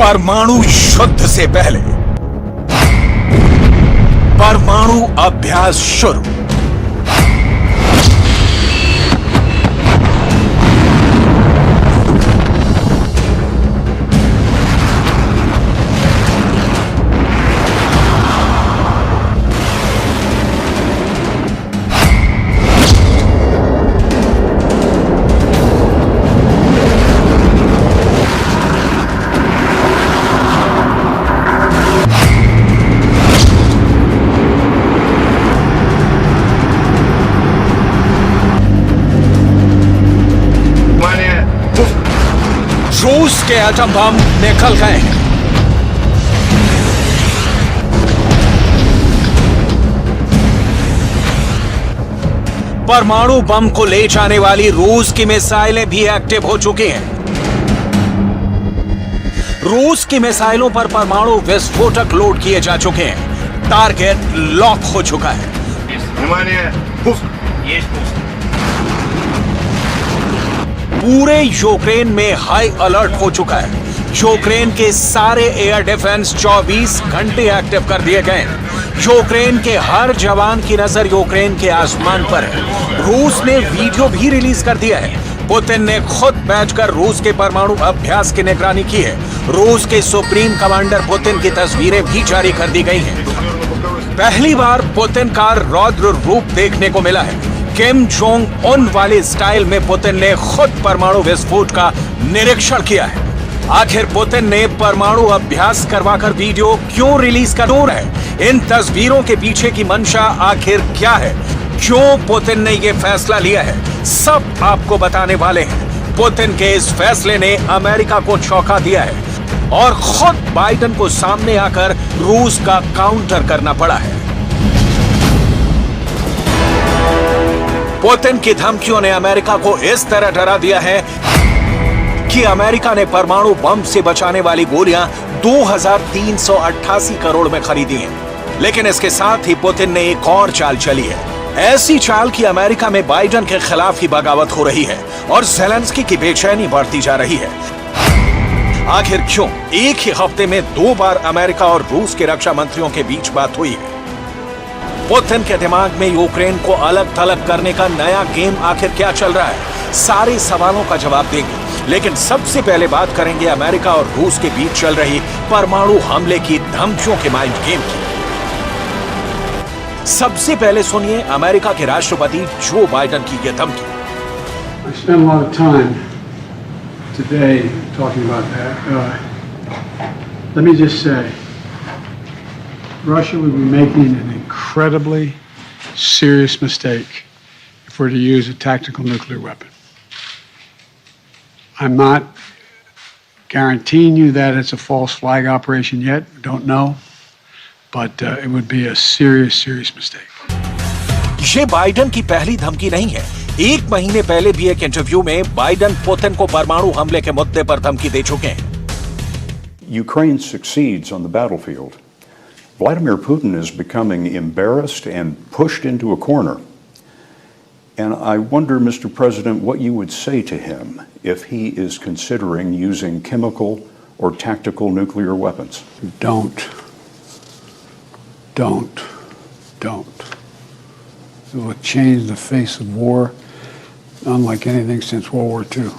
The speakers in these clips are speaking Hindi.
परमाणु युद्ध से पहले परमाणु अभ्यास शुरू। रूस के एटम बम निकल गए हैं। परमाणु बम को ले जाने वाली रूस की मिसाइलें भी एक्टिव हो चुकी हैं। रूस की मिसाइलों पर परमाणु विस्फोटक लोड किए जा चुके हैं। टारगेट लॉक हो चुका है। पूरे यूक्रेन में हाई अलर्ट हो चुका है। यूक्रेन के सारे एयर डिफेंस 24 घंटे एक्टिव कर दिए गए हैं। यूक्रेन के हर जवान की नजर यूक्रेन के आसमान पर है। रूस ने वीडियो भी रिलीज कर दिया है। पुतिन ने खुद बैठकर रूस के परमाणु अभ्यास की निगरानी की है। रूस के सुप्रीम कमांडर पुतिन की तस्वीरें भी जारी कर दी गई हैं। पहली बार पुतिन का रौद्र रूप देखने को मिला है। किम जोंग उन वाले स्टाइल में पुतिन ने खुद परमाणु विस्फोट का निरीक्षण किया है। आखिर पुतिन ने परमाणु अभ्यास करवाकर वीडियो क्यों रिलीज कर रहा है? इन तस्वीरों के पीछे की मंशा आखिर क्या है? क्यों पुतिन ने यह फैसला लिया है? सब आपको बताने वाले हैं। पुतिन के इस फैसले ने अमेरिका को चौंका दिया है और खुद बाइडेन को सामने आकर रूस का काउंटर करना पड़ा है। पुतिन की धमकियों ने अमेरिका को इस तरह डरा दिया है कि अमेरिका ने परमाणु बम से बचाने वाली गोलियां 2388 करोड़ में खरीदी हैं। लेकिन इसके साथ ही पुतिन ने एक और चाल चली है। ऐसी चाल कि अमेरिका में बाइडेन के खिलाफ ही बगावत हो रही है और ज़ेलेंस्की की बेचैनी बढ़ती जा रही है। आखिर क्यों? एक ही हफ्ते में 2 बार अमेरिका और रूस के रक्षा मंत्रियों के बीच बात हुई है। पुतिन के दिमाग में यूक्रेन को अलग थलग करने का नया गेम आखिर क्या चल रहा है? सारे सवालों का जवाब देंगे। लेकिन सबसे पहले बात करेंगे अमेरिका और रूस के बीच चल रही परमाणु हमले की धमकियों के माइंड गेम की। सबसे पहले सुनिए अमेरिका के राष्ट्रपति जो बाइडेन की यह धमकी। I spent a lot of time today talking about that. Let me just say, Russia would be making an incredibly serious mistake if we're to use a tactical nuclear weapon. I'm not guaranteeing you that it's a false flag operation yet. We don't know. But it would be a serious, serious mistake. ये बाइडेन की पहली धमकी नहीं है। 1 महीने पहले भी एक इंटरव्यू में बाइडेन पुतिन को परमाणु हमले के मुद्दे पर धमकी दे चुके हैं। Ukraine succeeds on the battlefield. Vladimir Putin is becoming embarrassed and pushed into a corner. And I wonder, Mr. President, what you would say to him if he is considering using chemical or tactical nuclear weapons. Don't. It will change the face of war unlike anything since World War II.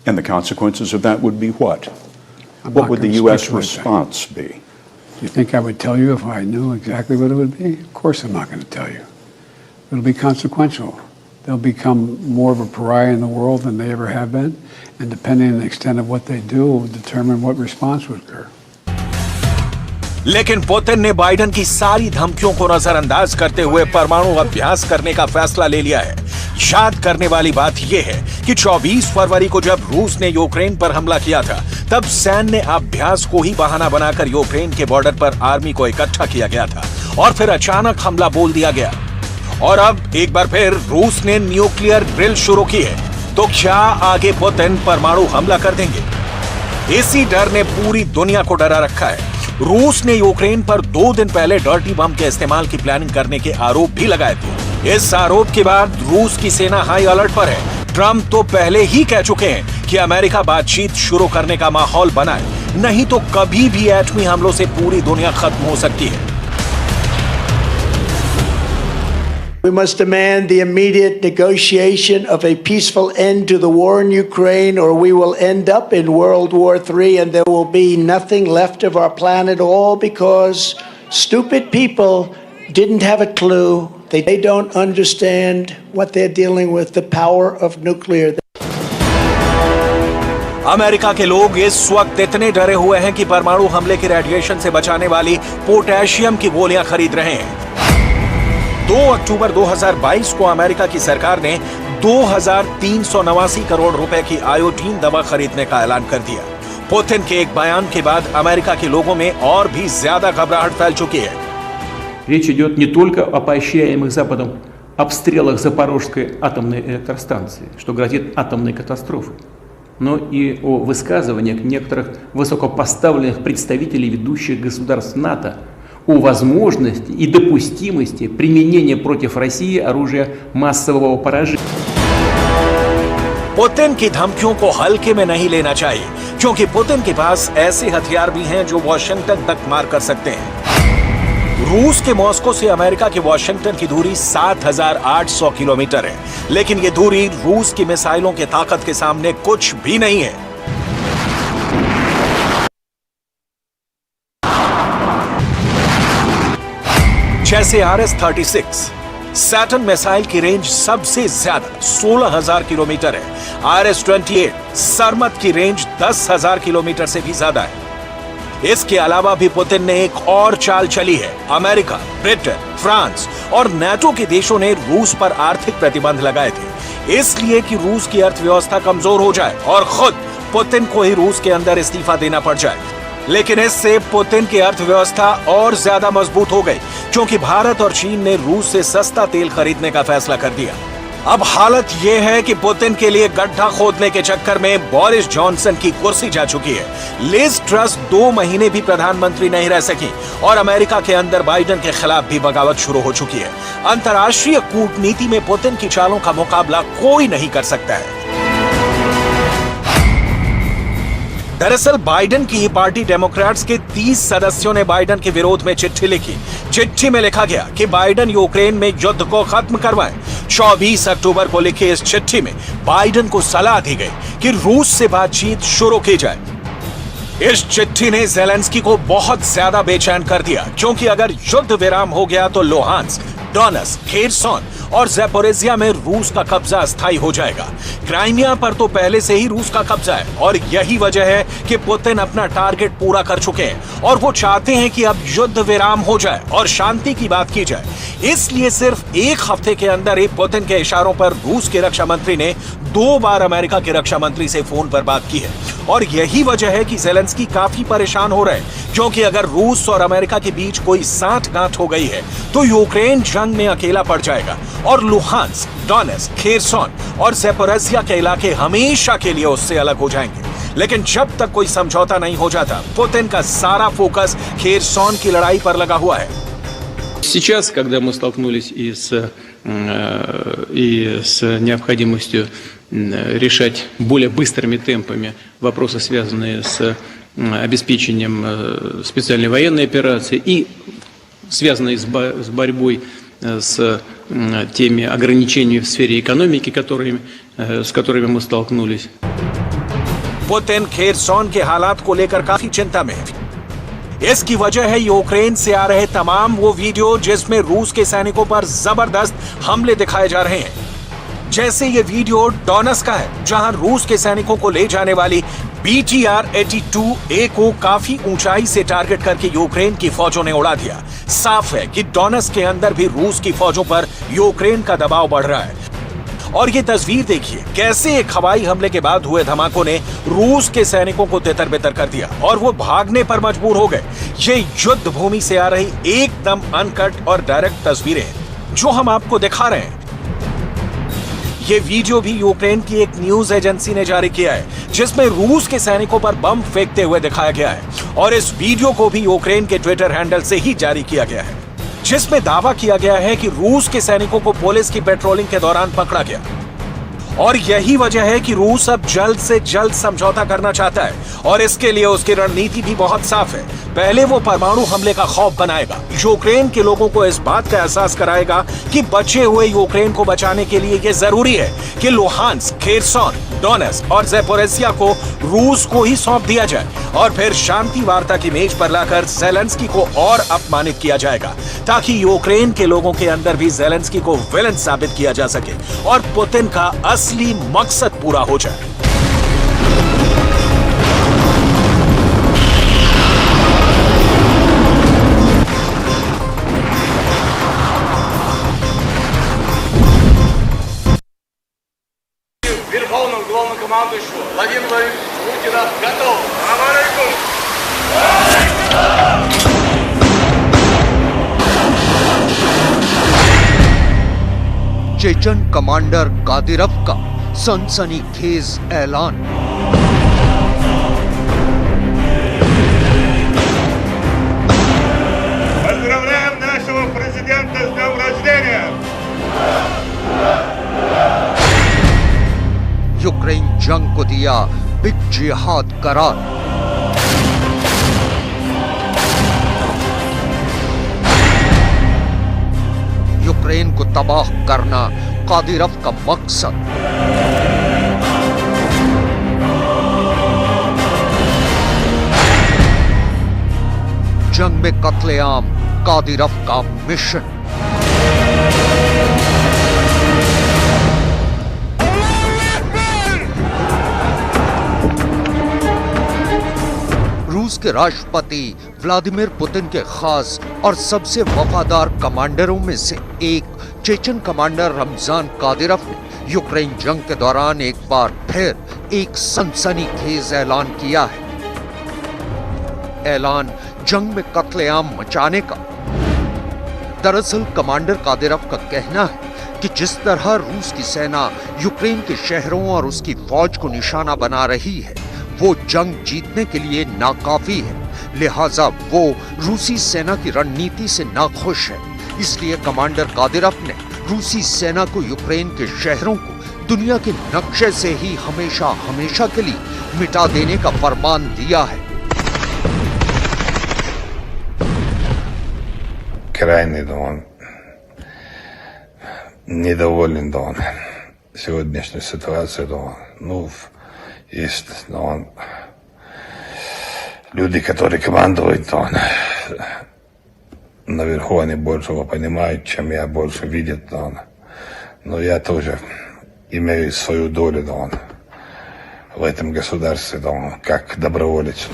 And the consequences of that would be what? What would the U.S. response be? Do you think I would tell you if I knew exactly what it would be? Of course I'm not going to tell you. It'll be consequential. They'll become more of a pariah in the world than they ever have been, and depending on the extent of what they do will determine what response would occur. लेकिन पुतिन ने बाइडेन की सारी धमकियों को नजरअंदाज करते हुए परमाणु अभ्यास करने का फैसला ले लिया है। याद करने वाली बात यह है कि 24 फरवरी को जब रूस ने यूक्रेन पर हमला किया था, तब सैन्य अभ्यास को ही बहाना बनाकर यूक्रेन के बॉर्डर पर आर्मी को इकट्ठा किया गया था और फिर अचानक हमला बोल दिया गया। और अब एक बार फिर रूस ने न्यूक्लियर ड्रिल शुरू की है। तो क्या आगे पुतिन परमाणु हमला कर देंगे? इसी डर ने पूरी दुनिया को डरा रखा है। रूस ने यूक्रेन पर 2 दिन पहले डर्टी बम के इस्तेमाल की प्लानिंग करने के आरोप भी लगाए थे। इस आरोप के बाद रूस की सेना हाई अलर्ट पर है। ट्रंप तो पहले ही कह चुके हैं कि अमेरिका बातचीत शुरू करने का माहौल बनाए। नहीं तो कभी भी एटमी हमलों से पूरी दुनिया खत्म हो सकती है। We must demand the immediate negotiation of a peaceful end to the war in Ukraine, or we will end up in World War III and there will be nothing left of our planet, all because stupid people didn't have a clue. They don't understand what they're dealing with, the power of nuclear. America के लोग इस वक्त इतने डरे हुए हैं कि परमाणु हमले की रेडिएशन से बचाने वाली पोटेशियम की गोलियां खरीद रहे हैं। 2 अक्टूबर 2022 को अमेरिका की सरकार ने 2389 करोड़ रुपए की आयोडीन दवा खरीदने का ऐलान कर दिया। पुतिन के एक बयान के बाद अमेरिका के लोगों में और भी ज्यादा घबराहट फैल चुकी है। Речь идет не только о поощряемых Западом обстрелах Запорожской атомной электростанции, что грозит атомной катастрофой, но и о высказываниях некоторых высокопоставленных представителей ведущих государств НАТО о возможности и допустимости применения против России оружия массового поражения. पुतिन की धमकियों को हल्के में नहीं लेना चाहिए, क्योंकि पुतिन के पास ऐसे हथियार भी हैं जो वॉशिंगटन तक मार कर सकते हैं। रूस के मॉस्को से अमेरिका के वॉशिंगटन की दूरी 7,800 किलोमीटर है, लेकिन ये दूरी रूस की मिसाइलों की ताकत के सामने कुछ भी नहीं है। जैसे RS-36 सैटर्न मिसाइल की रेंज सबसे ज्यादा 16,000 किलोमीटर है। RS-28 सरमत की रेंज 10,000 किलोमीटर से भी ज्यादा है। इसके अलावा भी पुतिन ने एक और चाल चली है। अमेरिका, ब्रिटेन, फ्रांस और नाटो के देशों ने रूस पर आर्थिक प्रतिबंध लगाए थे, इसलिए कि रूस की अर्थव्यवस्था कमजोर हो जाए और खुद पुतिन को ही रूस के अंदर इस्तीफा देना पड़ जाए। लेकिन इससे पुतिन की अर्थव्यवस्था और ज्यादा मजबूत हो गई, क्योंकि भारत और चीन ने रूस से सस्ता तेल खरीदने का फैसला कर दिया। अब हालत यह है कि पुतिन के लिए गड्ढा खोदने के चक्कर में बोरिस जॉनसन की कुर्सी जा चुकी है। लिज ट्रस 2 महीने भी प्रधानमंत्री नहीं रह सकी और अमेरिका के अंदर बाइडेन के खिलाफ भी बगावत शुरू हो चुकी है। अंतर्राष्ट्रीय कूटनीति में पुतिन की चालों का मुकाबला कोई नहीं कर सकता है। दरअसल बाइडेन की ही पार्टी डेमोक्रेट्स के 30 सदस्यों ने बाइडेन के विरोध में चिट्ठी लिखी। चिट्ठी में लिखा गया कि बाइडेन यूक्रेन में युद्ध को खत्म करवाएं। 24 अक्टूबर को लिखी इस चिट्ठी में बाइडेन को सलाह दी गई कि रूस से बातचीत शुरू की जाए। इस चिट्ठी ने ज़ेलेंस्की को बहुत ज्यादा बेचैन कर दिया, क्योंकि अगर युद्ध विराम हो गया तो लुहांस्क, डोनेट्स्क, खेरसोन और ज़ैपोरिज़िया में रूस का कब्जा अस्थायी हो जाएगा। क्राइमिया पर तो पहले से ही रूस का कब्जा है और यही वजह है कि पुतिन अपना टारगेट पूरा कर चुके हैं और वो चाहते हैं कि अब युद्ध विराम हो जाए और शांति की बात की जाए। इसलिए सिर्फ 1 हफ्ते के अंदर ही पुतिन के इशारों पर रूस के रक्षा मंत्री ने 2 बार अमेरिका के रक्षा मंत्री से फोन पर बात की है और यही वजह है कि ज़ेलेंस्की काफी परेशान हो रहे हैं, क्योंकि अगर रूस और अमेरिका के बीच कोई साठगांठ हो गई है तो यूक्रेन जंग में अकेला पड़ जाएगा और लुहांस्क, डोनेट्स्क, खेरसोन और ज़ैपोरिज़िया के इलाके हमेशा के लिए उससे अलग हो जाएंगे। लेकिन जब तक कोई समझौता नहीं हो जाता, पुतिन का सारा फोकस खेरसोन की लड़ाई पर लगा हुआ है। Сейчас, когда мы столкнулись и с необходимостью решать более быстрыми темпами вопросы, связанные с обеспечением специальной военной операции и связанные с борьбой с теми ограничениями в сфере экономики, с которыми мы столкнулись. पुतिन खेरसोन के हालात को लेकर काफी चिंता में है। इसकी वजह है यूक्रेन से आ रहे तमाम वो वीडियो जिसमें रूस के सैनिकों पर जबरदस्त हमले दिखाए जा रहे हैं। जैसे ये वीडियो डोनेट्स्क का है, जहां रूस के सैनिकों को ले जाने वाली BTR-82A को काफी ऊंचाई से टारगेट करके यूक्रेन की फौजों ने उड़ा दिया। साफ है कि डोनेट्स्क के अंदर भी रूस की फौजों पर यूक्रेन का दबाव बढ़ रहा है। और ये तस्वीर देखिए, कैसे एक हवाई हमले के बाद हुए धमाकों ने रूस के सैनिकों को तितर-बितर कर दिया और वो भागने पर मजबूर हो गए। ये युद्ध भूमि से आ रही एकदम अनकट और डायरेक्ट तस्वीरें हैं जो हम आपको दिखा रहे हैं। ये वीडियो भी यूक्रेन की एक न्यूज एजेंसी ने जारी किया है, जिसमें रूस के सैनिकों पर बम फेंकते हुए दिखाया गया है और इस वीडियो को भी यूक्रेन के ट्विटर हैंडल से ही जारी किया गया है, जिसमें दावा किया गया है कि रूस के सैनिकों को पुलिस की पेट्रोलिंग के दौरान पकड़ा गया। और यही वजह है कि रूस अब जल्द से जल्द समझौता करना चाहता है और इसके लिए उसकी रणनीति भी बहुत साफ है। पहले वो परमाणु हमले का खौफ बनाएगा, यूक्रेन के लोगों को इस बात का एहसास कराएगा कि बचे हुए यूक्रेन को बचाने के लिए ये जरूरी है कि लुहांस्क, खेरसॉन, डोनेट्स्क और ज़ेपोरिज़िया को रूस को ही सौंप दिया जाए और फिर शांति वार्ता की मेज पर लाकर ज़ेलेंस्की को और अपमानित किया जाएगा ताकि यूक्रेन के लोगों के अंदर भी ज़ेलेंस्की को विलन साबित किया जा सके और पुतिन का असली मकसद पूरा हो जाए। Верховному главнокомандующему Владимиру Владимировичу Путину готов. चेचन कमांडर कादिरव का सनसनीखेज ऐलान। Поздравляем нашего президента с днем рождения! यूक्रेन जंग को दिया बिग जिहाद करार। यूक्रेन को तबाह करना कादिरव का मकसद। जंग में कत्लेआम कादिरव का मिशन। रूस के राष्ट्रपति व्लादिमीर पुतिन के खास और सबसे वफादार कमांडरों में से एक चेचन कमांडर रमजान कादिरव ने यूक्रेन जंग के दौरान एक बार फिर एक सनसनीखेज ऐलान किया है। ऐलान जंग में कत्लेआम मचाने का। दरअसल कमांडर कादिरव का कहना है कि जिस तरह रूस की सेना यूक्रेन के शहरों और उसकी फौज को निशाना बना रही है वो जंग जीतने के लिए नाकाफी है, लिहाजा वो रूसी सेना की रणनीति से नाखुश है। इसलिए कमांडर कादिरव ने रूसी सेना को यूक्रेन के शहरों को दुनिया के नक्शे से ही हमेशा हमेशा के लिए मिटा देने का फरमान दिया है। Крайне недоволен сегодняшней ситуацией. Есть люди, которые командуют наверху, они больше его понимают, чем я, больше видят. Но я тоже имею свою долю в этом государстве, как доброволец.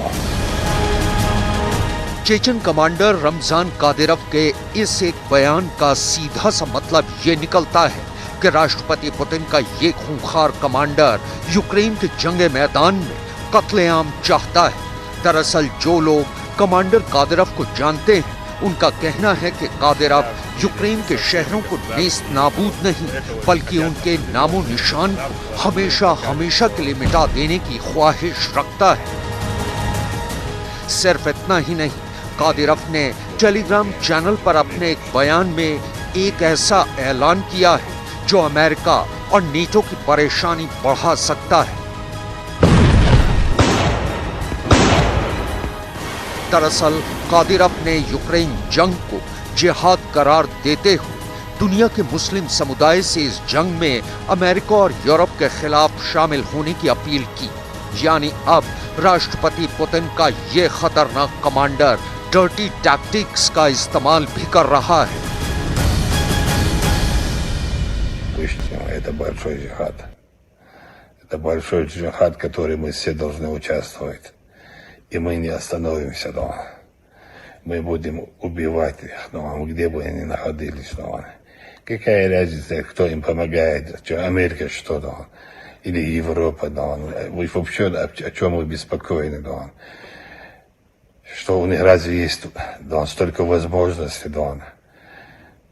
चेचन कमांडर रमजान कादिरव के इस एक बयान का सीधा सा मतलब ये निकलता है कि राष्ट्रपति पुतिन का ये खूंखार कमांडर यूक्रेन के जंगे मैदान में कत्लेआम चाहता है। दरअसल जो लोग कमांडर कादिरव को जानते हैं उनका कहना है कि कादिरव यूक्रेन के शहरों को नेस्त नाबूद नहीं बल्कि उनके नामो निशान को हमेशा हमेशा के लिए मिटा देने की ख्वाहिश रखता है। सिर्फ इतना ही नहीं, कादिरव ने टेलीग्राम चैनल पर अपने एक बयान में एक ऐसा ऐलान किया है जो अमेरिका और नेटो की परेशानी बढ़ा सकता है। दरअसल कादिरव ने यूक्रेन जंग को जिहाद करार देते हुए दुनिया के मुस्लिम समुदाय से इस जंग में अमेरिका और यूरोप के खिलाफ शामिल होने की अपील की। यानी अब राष्ट्रपति पुतिन का ये खतरनाक कमांडर डर्टी टैक्टिक्स का इस्तेमाल भी कर रहा है। Это большой джихад. Это большой джихад, в который мы все должны участвовать. И мы не остановимся. Мы будем убивать их, где бы они находились. Какая разница, кто им помогает, Америка что-то, или Европа. Вы вообще о чем вы беспокоены? Что у них разве есть столько возможностей?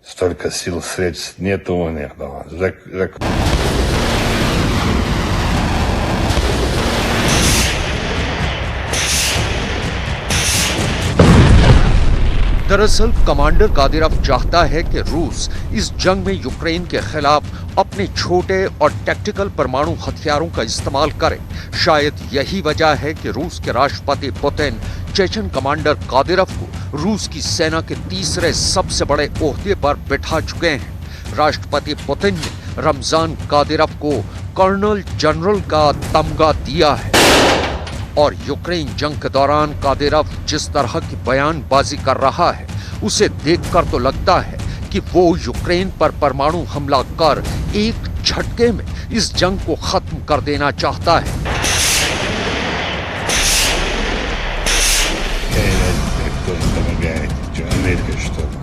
Столько сил, средств нет у них. दरअसल कमांडर कादिरोव चाहता है कि रूस इस जंग में यूक्रेन के खिलाफ अपने छोटे और टैक्टिकल परमाणु हथियारों का इस्तेमाल करे। शायद यही वजह है कि रूस के राष्ट्रपति पुतिन चेचन कमांडर कादिरोव को रूस की सेना के तीसरे सबसे बड़े ओहदे पर बिठा चुके हैं। राष्ट्रपति पुतिन ने रमजान कादिरोव को कर्नल जनरल का तमगा दिया है और यूक्रेन जंग के दौरान कादिरोव जिस तरह की बयानबाजी कर रहा है उसे देखकर तो लगता है कि वो यूक्रेन पर परमाणु हमला कर एक झटके में इस जंग को खत्म कर देना चाहता है।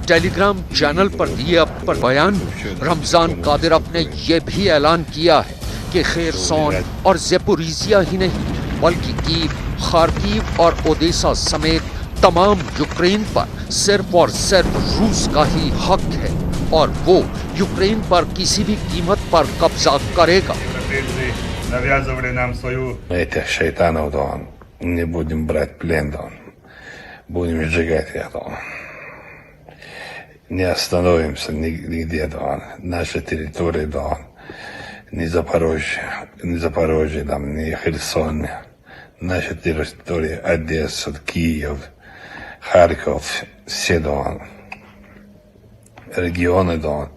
टेलीग्राम चैनल पर दिए अपने बयान में रमजान कादिरोव ने यह भी ऐलान किया है कि खेरसोन और ज़ेपोरिजिया ही नहीं बल्कि कीव, खार्किव और ओडेसा समेत तमाम यूक्रेन पर सिर्फ और सिर्फ रूस का ही हक है और वो यूक्रेन पर किसी भी कीमत पर कब्जा करेगा। Этих шайтанов, Дон, не будем брать плен, Дон. Будем сжигать их, Дон. Не остановимся нигде, Дон. Наши территории, Дон. Ни Запорожье, там, ни Херсон. Наши территории, Одесса, Киев, Харьков, все, Дон. Регионы, Дон.